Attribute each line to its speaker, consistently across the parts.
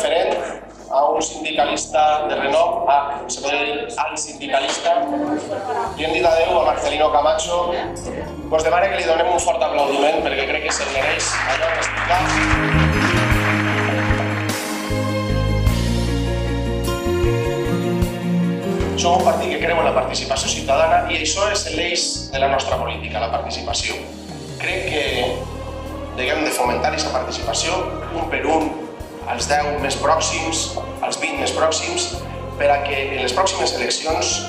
Speaker 1: referent a un sindicalista de renom, se podria dir antisindicalista, li hem dit adeu a Marcelino Camacho. Us demano que li donem un fort aplaudiment perquè crec que se'l mereix allò que explicar. Som un partit que creu en la participació ciutadana i això és l'eix de la nostra política, la participació. Crec que hem de fomentar aquesta participació un per un, als 10 més pròxims, als 20 més pròxims, per a que en les pròximes eleccions,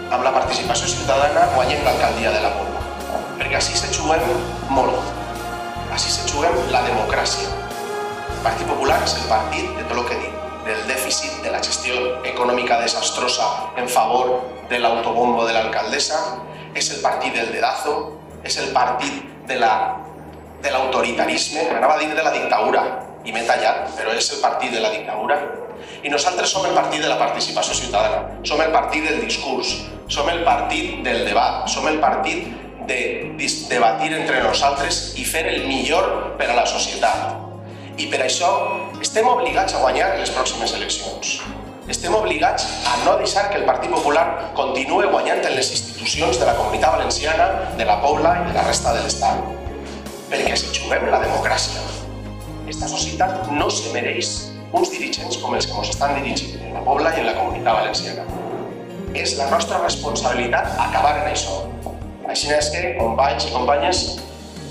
Speaker 1: amb la participació ciutadana, guanyem l'alcaldia de la Pobla. Perquè així se juguem molt, així se juguem la democràcia. El Partit Popular és el partit de tot el que dic, del dèficit, de la gestió econòmica desastrosa en favor de l'autobombo de l'alcaldessa, és el partit del dedazo, és el partit de l'autoritarisme, m'anava a dir de la dictadura, i m'he tallat, però és el partit de la dictadura. I nosaltres som el partit de la participació ciutadana, som el partit del discurs, som el partit del debat, som el partit de debatir entre nosaltres i fer el millor per a la societat. I per això estem obligats a guanyar les pròximes eleccions. Estem obligats a no deixar que el Partit Popular continue guanyant en les institucions de la Comunitat Valenciana, de la Pobla i de la resta de l'Estat. Perquè si juguem la democràcia, aquesta societat no se mereix uns dirigents com els que ens estan dirigint en la Pobla i en la Comunitat Valenciana. És la nostra responsabilitat acabar en això. Així és que, companys i companyes,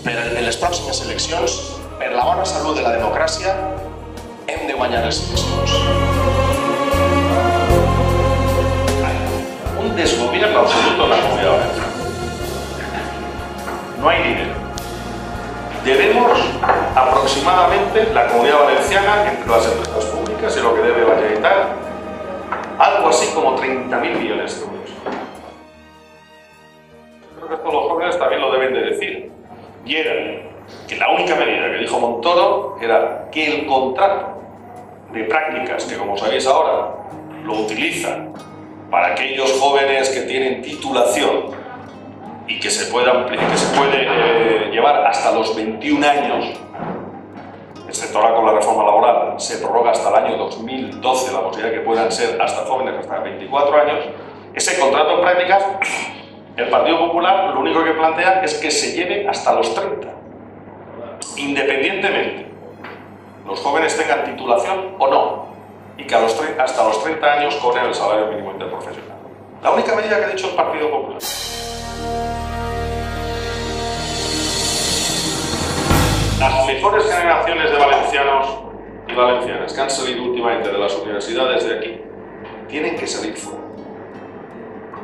Speaker 1: per les pròximes eleccions, per la bona salut de la democràcia, hem de guanyar les eleccions.
Speaker 2: Un desgobierno absoluto en la Comunidad Valenciana. No hay dinero. Debemos aproximadamente, la Comunidad Valenciana, entre las empresas públicas y lo que debe la Generalitat, algo así como 30.000 millones de euros. Creo que todos los jóvenes también lo deben de decir. Y era que la única medida que dijo Montoro era que el contrato de prácticas, que como sabéis ahora lo utilizan para aquellos jóvenes que tienen titulación y que se puede llevar hasta los 21 años, excepto ahora con la reforma laboral, se prorroga hasta el año 2012 la posibilidad de que puedan ser hasta jóvenes hasta 24 años, ese contrato en prácticas, el Partido Popular lo único que plantea es que se lleve hasta los 30, independientemente los jóvenes tengan titulación o no, y que hasta los 30 años cobren el salario mínimo interprofesional. La única medida que ha dicho el Partido Popular. Las mejores generaciones de valencianos y valencianas que han salido últimamente de las universidades de aquí tienen que salir fuera.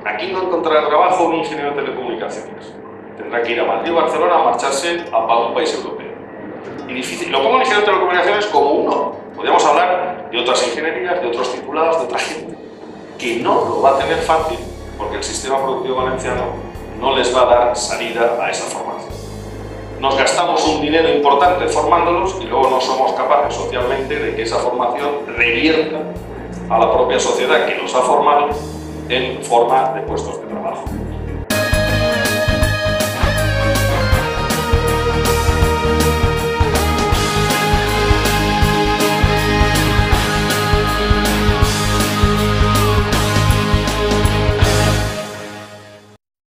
Speaker 2: Aquí no encontrará trabajo un ingeniero de telecomunicaciones. Tendrá que ir a Madrid o Barcelona a marcharse a un país europeo. Y difícil. Lo pongo en ingeniero de telecomunicaciones como uno. Podríamos hablar de otras ingenierías, de otros titulados, de otra gente, que no lo va a tener fácil porque el sistema productivo valenciano no les va a dar salida a esa formación. Nos gastamos un dinero importante formándolos y luego no somos capaces socialmente de que esa formación revierta a la propia sociedad que los ha formado en forma de puestos de trabajo.